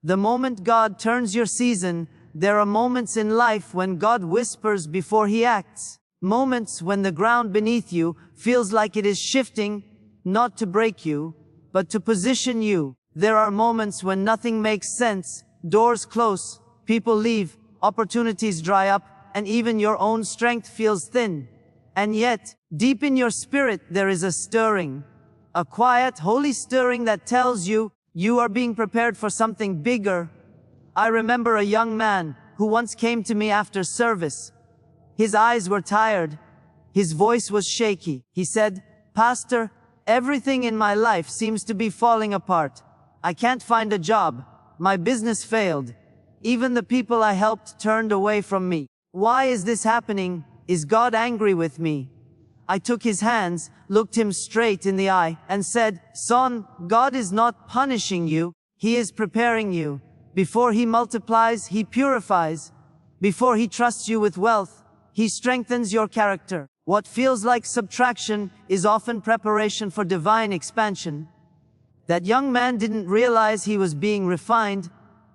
The moment God turns your season, there are moments in life when God whispers before He acts. Moments when the ground beneath you feels like it is shifting, not to break you, but to position you. There are moments when nothing makes sense, doors close, people leave, opportunities dry up, and even your own strength feels thin. And yet, deep in your spirit there is a stirring. A quiet, holy stirring that tells you, you are being prepared for something bigger. I remember a young man who once came to me after service. His eyes were tired. His voice was shaky. He said, "Pastor, everything in my life seems to be falling apart. I can't find a job. My business failed. Even the people I helped turned away from me. Why is this happening? Is God angry with me?" I took his hands, looked him straight in the eye, and said, "Son, God is not punishing you. He is preparing you. Before He multiplies, He purifies. Before He trusts you with wealth, He strengthens your character. What feels like subtraction is often preparation for divine expansion." That young man didn't realize he was being refined,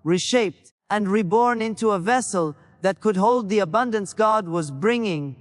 reshaped, and reborn into a vessel that could hold the abundance God was bringing.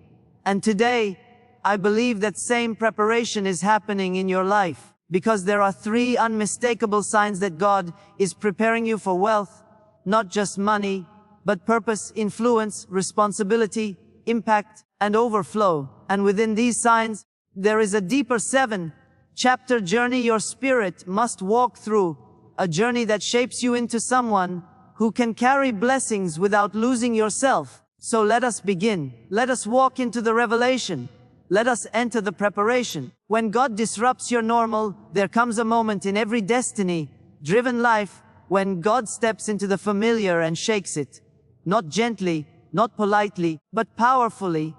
And today, I believe that same preparation is happening in your life, because there are 3 unmistakable signs that God is preparing you for wealth, not just money, but purpose, influence, responsibility, impact, and overflow. And within these signs, there is a deeper 7-chapter journey your spirit must walk through, a journey that shapes you into someone who can carry blessings without losing yourself. So let us begin. Let us walk into the revelation. Let us enter the preparation. When God disrupts your normal, there comes a moment in every destiny-driven life when God steps into the familiar and shakes it. Not gently, not politely, but powerfully.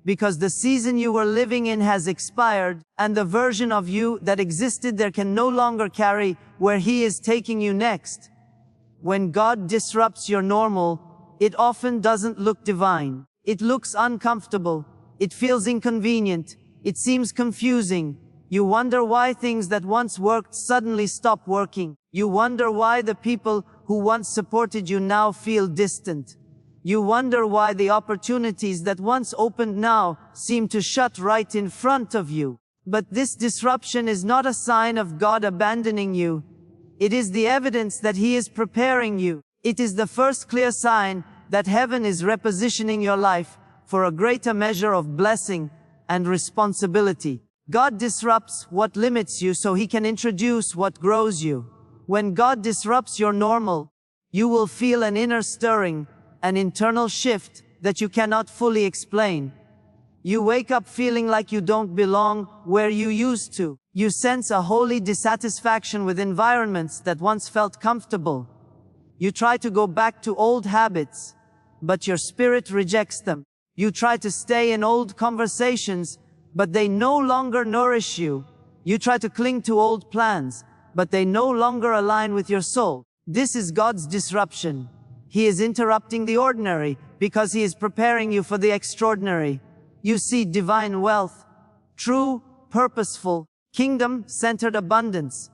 Because the season you were living in has expired, and the version of you that existed there can no longer carry where He is taking you next. When God disrupts your normal, it often doesn't look divine. It looks uncomfortable. It feels inconvenient. It seems confusing. You wonder why things that once worked suddenly stop working. You wonder why the people who once supported you now feel distant. You wonder why the opportunities that once opened now seem to shut right in front of you. But this disruption is not a sign of God abandoning you. It is the evidence that He is preparing you. It is the first clear sign that heaven is repositioning your life for a greater measure of blessing and responsibility. God disrupts what limits you so He can introduce what grows you. When God disrupts your normal, you will feel an inner stirring, an internal shift that you cannot fully explain. You wake up feeling like you don't belong where you used to. You sense a holy dissatisfaction with environments that once felt comfortable. You try to go back to old habits, but your spirit rejects them. You try to stay in old conversations, but they no longer nourish you. You try to cling to old plans, but they no longer align with your soul. This is God's disruption. He is interrupting the ordinary because He is preparing you for the extraordinary. You see, divine wealth, true, purposeful, kingdom-centered abundance,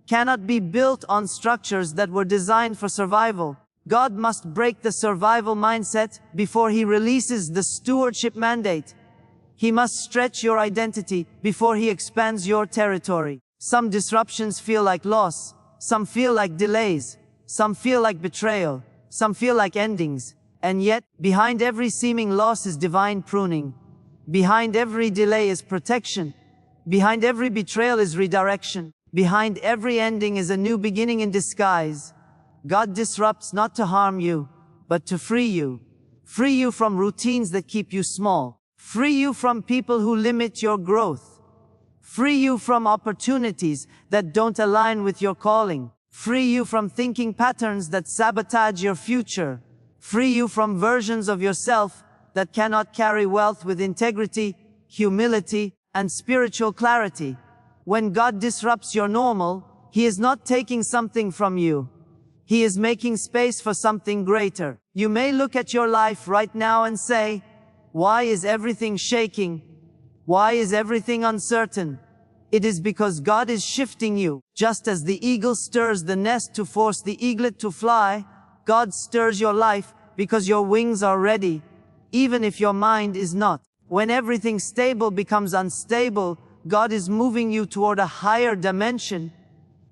cannot be built on structures that were designed for survival. God must break the survival mindset before He releases the stewardship mandate. He must stretch your identity before He expands your territory. Some disruptions feel like loss, some feel like delays, some feel like betrayal, some feel like endings. And yet, behind every seeming loss is divine pruning. Behind every delay is protection. Behind every betrayal is redirection. Behind every ending is a new beginning in disguise. God disrupts not to harm you, but to free you. Free you from routines that keep you small. Free you from people who limit your growth. Free you from opportunities that don't align with your calling. Free you from thinking patterns that sabotage your future. Free you from versions of yourself that cannot carry wealth with integrity, humility, and spiritual clarity. When God disrupts your normal, He is not taking something from you. He is making space for something greater. You may look at your life right now and say, "Why is everything shaking? Why is everything uncertain? It is because God is shifting you. Just as the eagle stirs the nest to force the eaglet to fly, God stirs your life because your wings are ready, even if your mind is not. When everything stable becomes unstable, God is moving you toward a higher dimension.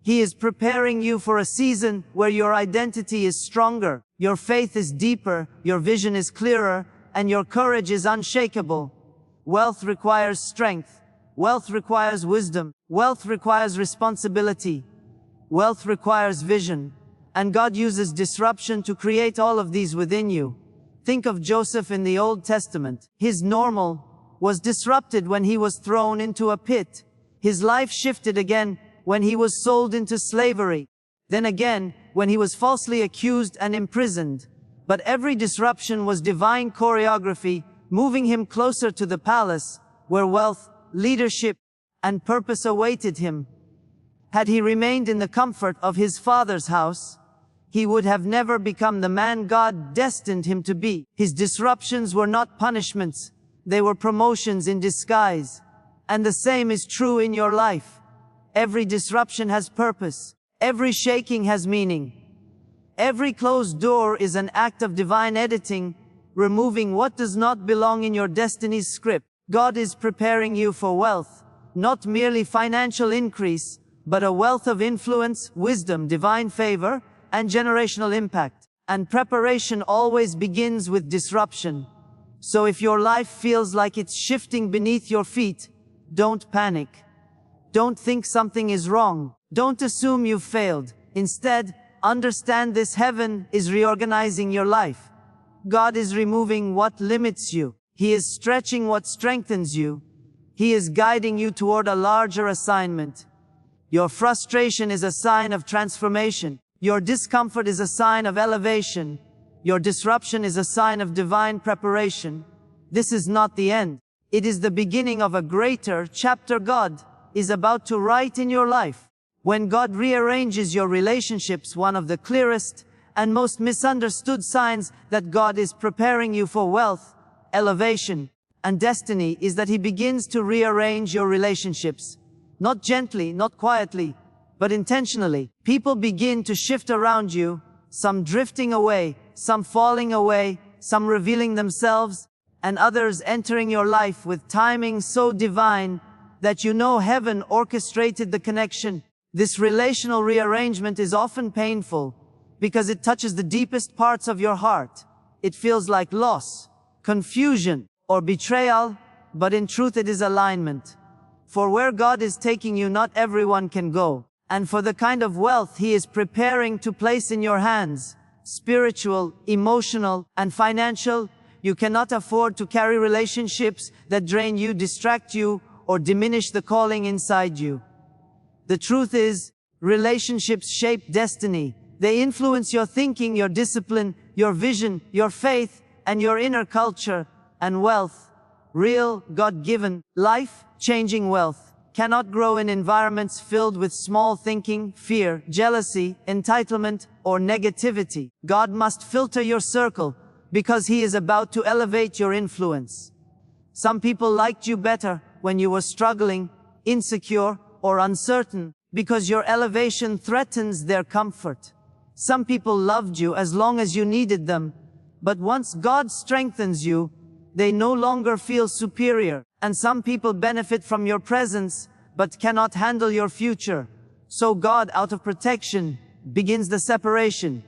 He is preparing you for a season where your identity is stronger, your faith is deeper, your vision is clearer, and your courage is unshakable. Wealth requires strength. Wealth requires wisdom. Wealth requires responsibility. Wealth requires vision. And God uses disruption to create all of these within you. Think of Joseph in the Old Testament. His normal was disrupted when he was thrown into a pit. His life shifted again when he was sold into slavery. Then again, when he was falsely accused and imprisoned. But every disruption was divine choreography, moving him closer to the palace, where wealth, leadership, and purpose awaited him. Had he remained in the comfort of his father's house, he would have never become the man God destined him to be. His disruptions were not punishments, they were promotions in disguise. And the same is true in your life. Every disruption has purpose. Every shaking has meaning. Every closed door is an act of divine editing, removing what does not belong in your destiny's script. God is preparing you for wealth, not merely financial increase, but a wealth of influence, wisdom, divine favor, and generational impact. And preparation always begins with disruption. So if your life feels like it's shifting beneath your feet, don't panic. Don't think something is wrong. Don't assume you've failed. Instead, understand this: heaven is reorganizing your life. God is removing what limits you. He is stretching what strengthens you. He is guiding you toward a larger assignment. Your frustration is a sign of transformation. Your discomfort is a sign of elevation. Your disruption is a sign of divine preparation. This is not the end. It is the beginning of a greater chapter God is about to write in your life. When God rearranges your relationships, one of the clearest and most misunderstood signs that God is preparing you for wealth, elevation, and destiny is that He begins to rearrange your relationships. Not gently, not quietly, but intentionally. People begin to shift around you, some drifting away, some falling away, some revealing themselves, and others entering your life with timing so divine that you know heaven orchestrated the connection. This relational rearrangement is often painful because it touches the deepest parts of your heart. It feels like loss, confusion, or betrayal, but in truth it is alignment. For where God is taking you, not everyone can go. And for the kind of wealth He is preparing to place in your hands, spiritual, emotional, and financial, you cannot afford to carry relationships that drain you, distract you, or diminish the calling inside you. The truth is, relationships shape destiny. They influence your thinking, your discipline, your vision, your faith, and your inner culture. And wealth, real, God-given, life-changing wealth, cannot grow in environments filled with small thinking, fear, jealousy, entitlement, or negativity. God must filter your circle because He is about to elevate your influence. Some people liked you better when you were struggling, insecure, or uncertain, because your elevation threatens their comfort. Some people loved you as long as you needed them, but once God strengthens you, they no longer feel superior. And some people benefit from your presence, but cannot handle your future. So God, out of protection, begins the separation.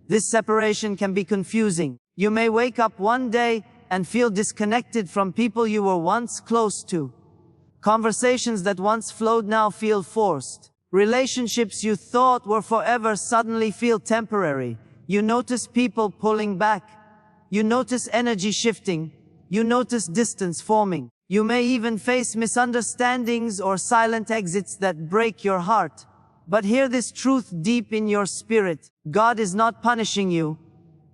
This separation can be confusing. You may wake up one day and feel disconnected from people you were once close to. Conversations that once flowed now feel forced. Relationships you thought were forever suddenly feel temporary. You notice people pulling back. You notice energy shifting. You notice distance forming. You may even face misunderstandings or silent exits that break your heart. But hear this truth deep in your spirit. God is not punishing you.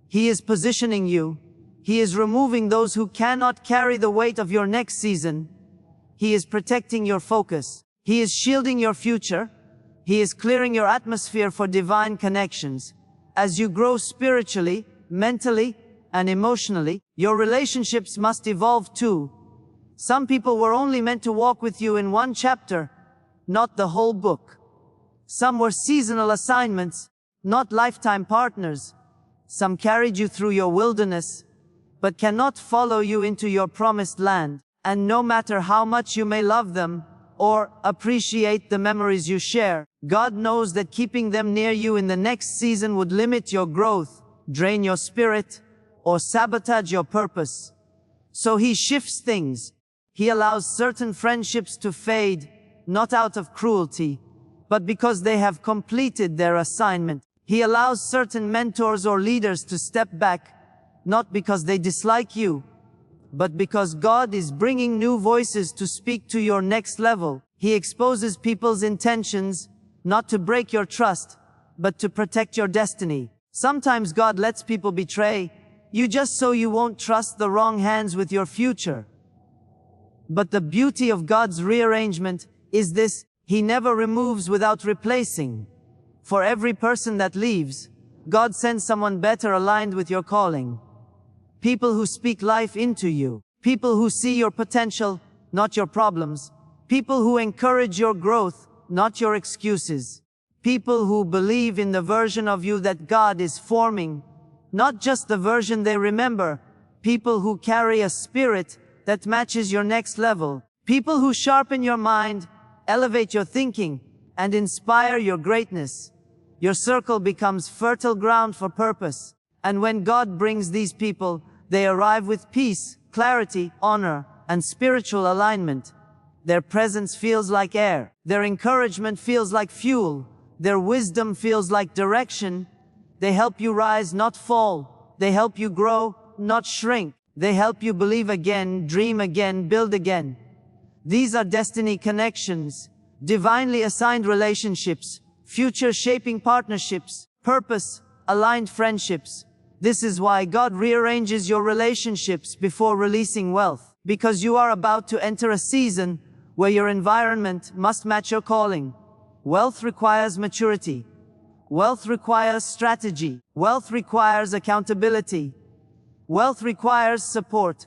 He is positioning you. He is removing those who cannot carry the weight of your next season. He is protecting your focus. He is shielding your future. He is clearing your atmosphere for divine connections. As you grow spiritually, mentally, and emotionally, your relationships must evolve too. Some people were only meant to walk with you in one chapter, not the whole book. Some were seasonal assignments, not lifetime partners. Some carried you through your wilderness, but cannot follow you into your promised land. And no matter how much you may love them, or appreciate the memories you share, God knows that keeping them near you in the next season would limit your growth, drain your spirit, or sabotage your purpose. So He shifts things. He allows certain friendships to fade, not out of cruelty, but because they have completed their assignment. He allows certain mentors or leaders to step back, not because they dislike you, but because God is bringing new voices to speak to your next level. He exposes people's intentions, not to break your trust, but to protect your destiny. Sometimes God lets people betray you just so you won't trust the wrong hands with your future. But the beauty of God's rearrangement is this: He never removes without replacing. For every person that leaves, God sends someone better aligned with your calling. People who speak life into you. People who see your potential, not your problems. People who encourage your growth, not your excuses. People who believe in the version of you that God is forming, not just the version they remember. People who carry a spirit that matches your next level. People who sharpen your mind, elevate your thinking, and inspire your greatness. Your circle becomes fertile ground for purpose. And when God brings these people, they arrive with peace, clarity, honor, and spiritual alignment. Their presence feels like air. Their encouragement feels like fuel. Their wisdom feels like direction. They help you rise, not fall. They help you grow, not shrink. They help you believe again, dream again, build again. These are destiny connections, divinely assigned relationships, future-shaping partnerships, purpose-aligned friendships. This is why God rearranges your relationships before releasing wealth, because you are about to enter a season where your environment must match your calling. Wealth requires maturity. Wealth requires strategy. Wealth requires accountability. Wealth requires support.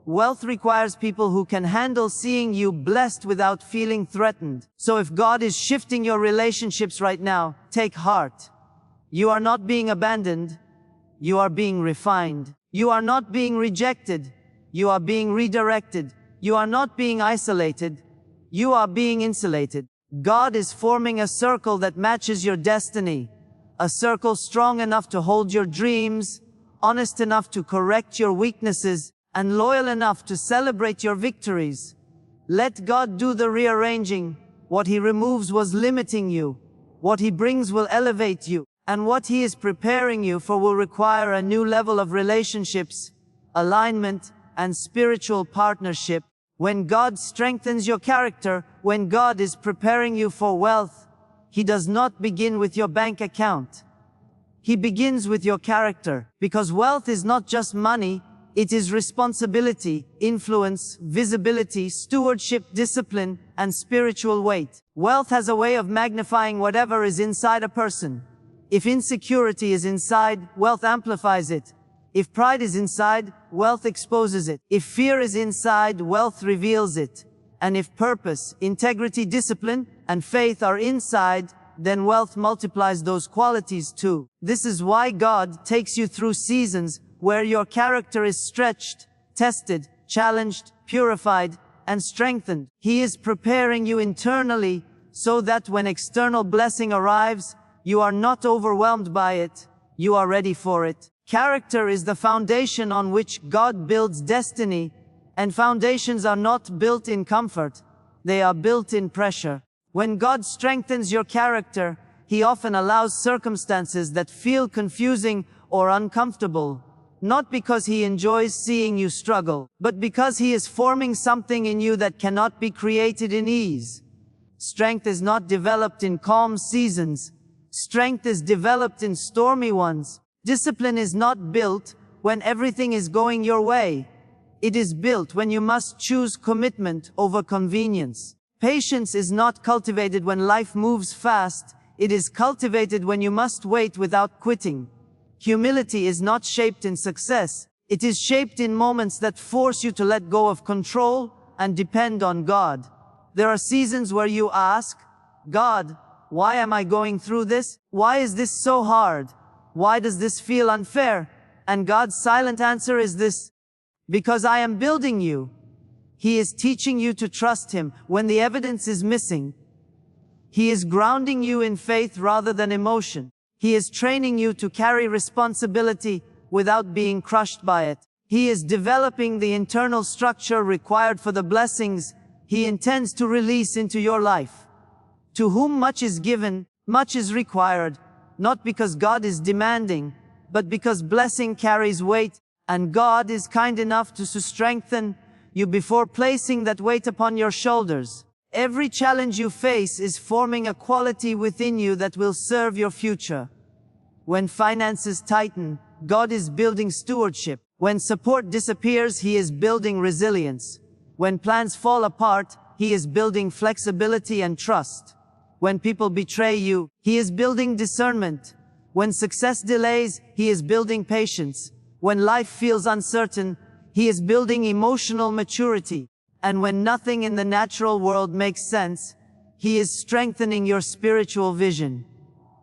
Wealth requires people who can handle seeing you blessed without feeling threatened. So if God is shifting your relationships right now, take heart. You are not being abandoned. You are being refined. You are not being rejected. You are being redirected. You are not being isolated. You are being insulated. God is forming a circle that matches your destiny. A circle strong enough to hold your dreams, honest enough to correct your weaknesses, and loyal enough to celebrate your victories. Let God do the rearranging. What He removes was limiting you. What He brings will elevate you. And what He is preparing you for will require a new level of relationships, alignment, and spiritual partnership. When God strengthens your character, when God is preparing you for wealth, He does not begin with your bank account. He begins with your character, because wealth is not just money, it is responsibility, influence, visibility, stewardship, discipline, and spiritual weight. Wealth has a way of magnifying whatever is inside a person. If insecurity is inside, wealth amplifies it. If pride is inside, wealth exposes it. If fear is inside, wealth reveals it. And if purpose, integrity, discipline, and faith are inside, then wealth multiplies those qualities too. This is why God takes you through seasons where your character is stretched, tested, challenged, purified, and strengthened. He is preparing you internally so that when external blessing arrives, you are not overwhelmed by it. You are ready for it. Character is the foundation on which God builds destiny, and foundations are not built in comfort. They are built in pressure. When God strengthens your character, He often allows circumstances that feel confusing or uncomfortable, not because He enjoys seeing you struggle, but because He is forming something in you that cannot be created in ease. Strength is not developed in calm seasons. Strength is developed in stormy ones. Discipline is not built when everything is going your way. It is built when you must choose commitment over convenience. Patience is not cultivated when life moves fast. It is cultivated when you must wait without quitting. Humility is not shaped in success. It is shaped in moments that force you to let go of control and depend on God. There are seasons where you ask, God, why am I going through this? Why is this so hard? Why does this feel unfair? And God's silent answer is this: because I am building you. He is teaching you to trust Him when the evidence is missing. He is grounding you in faith rather than emotion. He is training you to carry responsibility without being crushed by it. He is developing the internal structure required for the blessings He intends to release into your life. To whom much is given, much is required, not because God is demanding, but because blessing carries weight, and God is kind enough to strengthen you before placing that weight upon your shoulders. Every challenge you face is forming a quality within you that will serve your future. When finances tighten, God is building stewardship. When support disappears, He is building resilience. When plans fall apart, He is building flexibility and trust. When people betray you, He is building discernment. When success delays, He is building patience. When life feels uncertain, He is building emotional maturity. And when nothing in the natural world makes sense, He is strengthening your spiritual vision.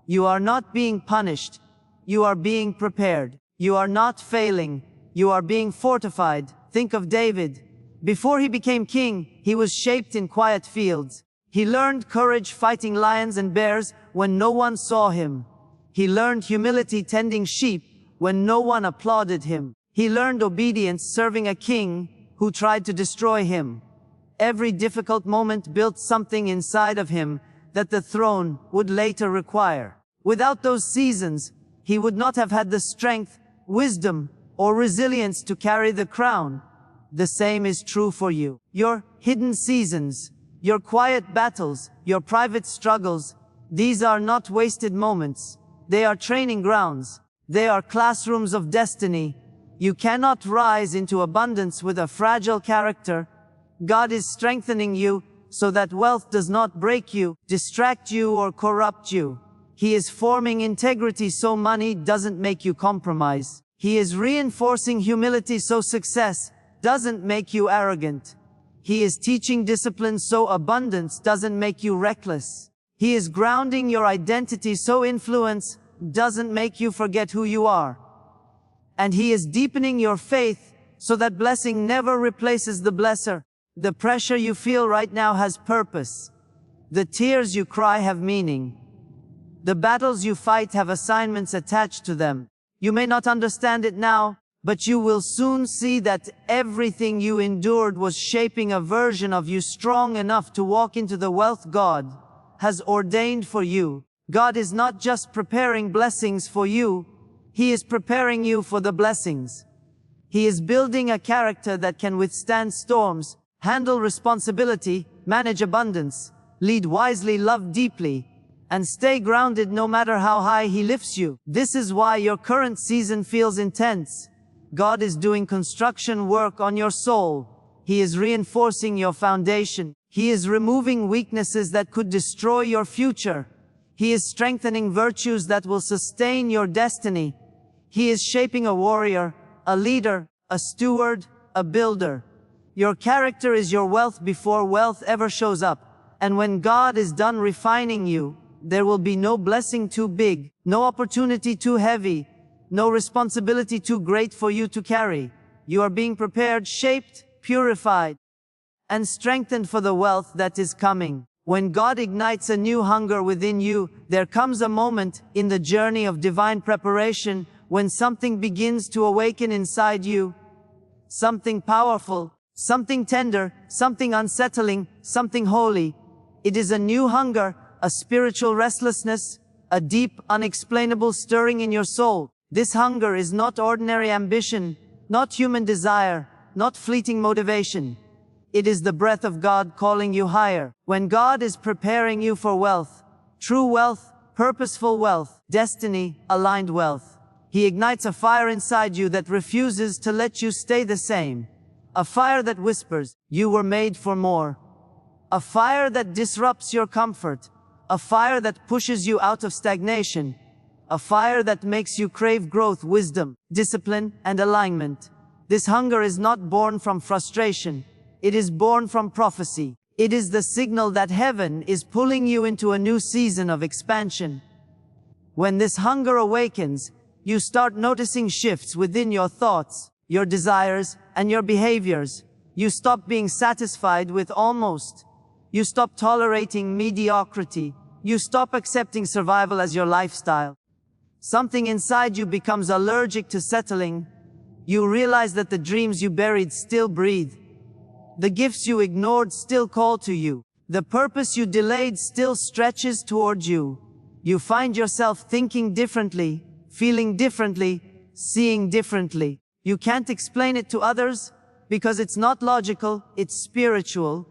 You are not being punished. You are being prepared. You are not failing. You are being fortified. Think of David. Before he became king, he was shaped in quiet fields. He learned courage fighting lions and bears when no one saw him. He learned humility tending sheep when no one applauded him. He learned obedience serving a king who tried to destroy him. Every difficult moment built something inside of him that the throne would later require. Without those seasons, he would not have had the strength, wisdom, or resilience to carry the crown. The same is true for you. Your hidden seasons, your quiet battles, your private struggles, these are not wasted moments. They are training grounds. They are classrooms of destiny. You cannot rise into abundance with a fragile character. God is strengthening you so that wealth does not break you, distract you, or corrupt you. He is forming integrity so money doesn't make you compromise. He is reinforcing humility so success doesn't make you arrogant. He is teaching discipline so abundance doesn't make you reckless. He is grounding your identity so influence doesn't make you forget who you are. And He is deepening your faith so that blessing never replaces the blesser. The pressure you feel right now has purpose. The tears you cry have meaning. The battles you fight have assignments attached to them. You may not understand it now, but you will soon see that everything you endured was shaping a version of you strong enough to walk into the wealth God has ordained for you. God is not just preparing blessings for you, He is preparing you for the blessings. He is building a character that can withstand storms, handle responsibility, manage abundance, lead wisely, love deeply, and stay grounded no matter how high He lifts you. This is why your current season feels intense. God is doing construction work on your soul. He is reinforcing your foundation. He is removing weaknesses that could destroy your future. He is strengthening virtues that will sustain your destiny. He is shaping a warrior, a leader, a steward, a builder. Your character is your wealth before wealth ever shows up. And when God is done refining you, there will be no blessing too big, no opportunity too heavy, no responsibility too great for you to carry. You are being prepared, shaped, purified, and strengthened for the wealth that is coming. When God ignites a new hunger within you, there comes a moment in the journey of divine preparation when something begins to awaken inside you. Something powerful, something tender, something unsettling, something holy. It is a new hunger, a spiritual restlessness, a deep, unexplainable stirring in your soul. This hunger is not ordinary ambition, not human desire, not fleeting motivation. It is the breath of God calling you higher. When God is preparing you for wealth, true wealth, purposeful wealth, destiny-aligned wealth, He ignites a fire inside you that refuses to let you stay the same. A fire that whispers, "You were made for more." A fire that disrupts your comfort. A fire that pushes you out of stagnation. A fire that makes you crave growth, wisdom, discipline, and alignment. This hunger is not born from frustration. It is born from prophecy. It is the signal that heaven is pulling you into a new season of expansion. When this hunger awakens, you start noticing shifts within your thoughts, your desires, and your behaviors. You stop being satisfied with almost. You stop tolerating mediocrity. You stop accepting survival as your lifestyle. Something inside you becomes allergic to settling. You realize that the dreams you buried still breathe. The gifts you ignored still call to you. The purpose you delayed still stretches toward you. You find yourself thinking differently, feeling differently, seeing differently. You can't explain it to others because it's not logical, it's spiritual.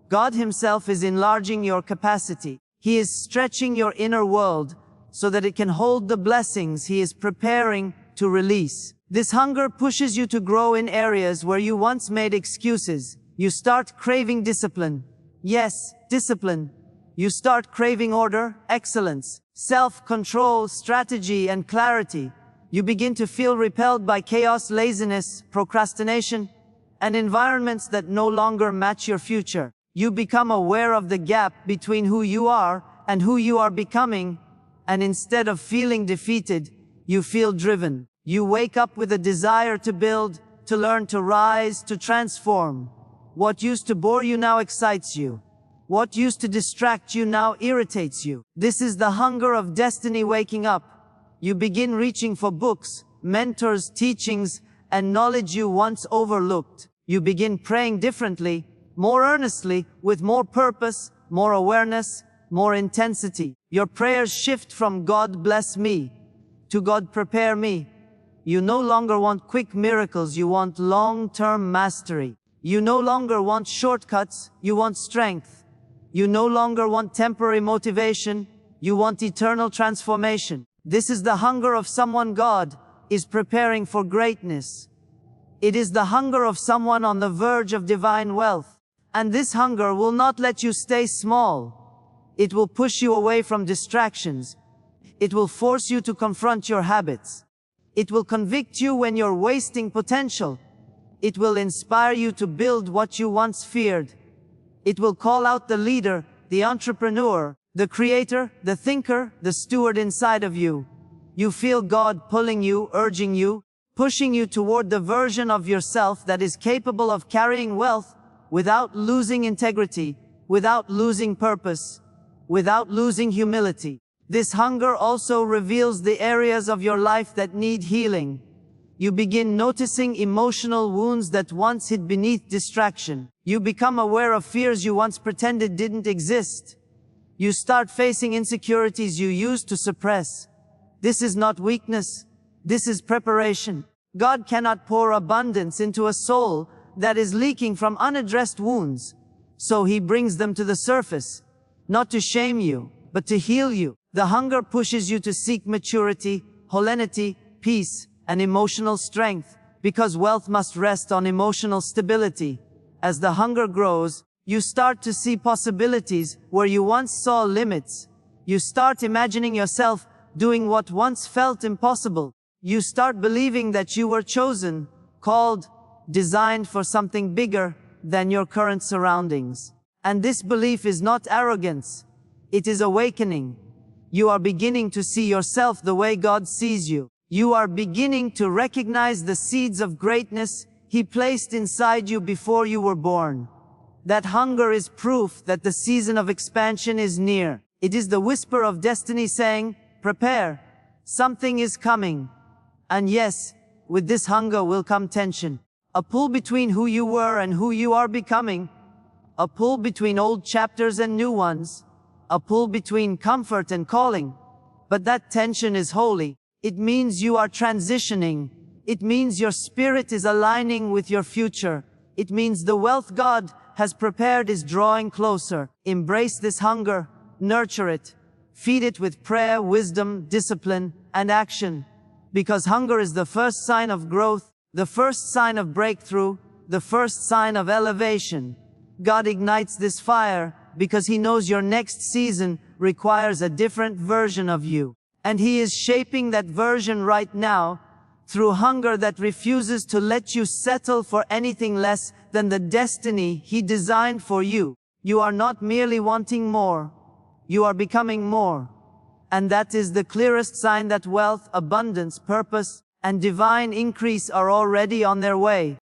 God Himself is enlarging your capacity. He is stretching your inner world so that it can hold the blessings He is preparing to release. This hunger pushes you to grow in areas where you once made excuses. You start craving discipline. Yes, discipline. You start craving order, excellence, self-control, strategy, and clarity. You begin to feel repelled by chaos, laziness, procrastination, and environments that no longer match your future. You become aware of the gap between who you are and who you are becoming, and instead of feeling defeated, you feel driven. You wake up with a desire to build, to learn, to rise, to transform. What used to bore you now excites you. What used to distract you now irritates you. This is the hunger of destiny waking up. You begin reaching for books, mentors, teachings, and knowledge you once overlooked. You begin praying differently, more earnestly, with more purpose, more awareness, more intensity. Your prayers shift from "God bless me" to "God prepare me." You no longer want quick miracles, you want long-term mastery. You no longer want shortcuts, you want strength. You no longer want temporary motivation, you want eternal transformation. This is the hunger of someone God is preparing for greatness. It is the hunger of someone on the verge of divine wealth. And this hunger will not let you stay small. It will push you away from distractions. It will force you to confront your habits. It will convict you when you're wasting potential. It will inspire you to build what you once feared. It will call out the leader, the entrepreneur, the creator, the thinker, the steward inside of you. You feel God pulling you, urging you, pushing you toward the version of yourself that is capable of carrying wealth without losing integrity, without losing purpose, without losing humility. This hunger also reveals the areas of your life that need healing. You begin noticing emotional wounds that once hid beneath distraction. You become aware of fears you once pretended didn't exist. You start facing insecurities you used to suppress. This is not weakness. This is preparation. God cannot pour abundance into a soul that is leaking from unaddressed wounds. So He brings them to the surface, not to shame you, but to heal you. The hunger pushes you to seek maturity, holinity, peace, and emotional strength, because wealth must rest on emotional stability. As the hunger grows, you start to see possibilities where you once saw limits. You start imagining yourself doing what once felt impossible. You start believing that you were chosen, called, designed for something bigger than your current surroundings. And this belief is not arrogance. It is awakening. You are beginning to see yourself the way God sees you. You are beginning to recognize the seeds of greatness He placed inside you before you were born. That hunger is proof that the season of expansion is near. It is the whisper of destiny saying, prepare, something is coming. And yes, with this hunger will come tension. A pull between who you were and who you are becoming. A pull between old chapters and new ones. A pull between comfort and calling. But that tension is holy. It means you are transitioning. It means your spirit is aligning with your future. It means the wealth God has prepared is drawing closer. Embrace this hunger, nurture it, feed it with prayer, wisdom, discipline, and action. Because hunger is the first sign of growth, the first sign of breakthrough, the first sign of elevation. God ignites this fire because He knows your next season requires a different version of you. And He is shaping that version right now through hunger that refuses to let you settle for anything less than the destiny He designed for you. You are not merely wanting more. You are becoming more. And that is the clearest sign that wealth, abundance, purpose, and divine increase are already on their way.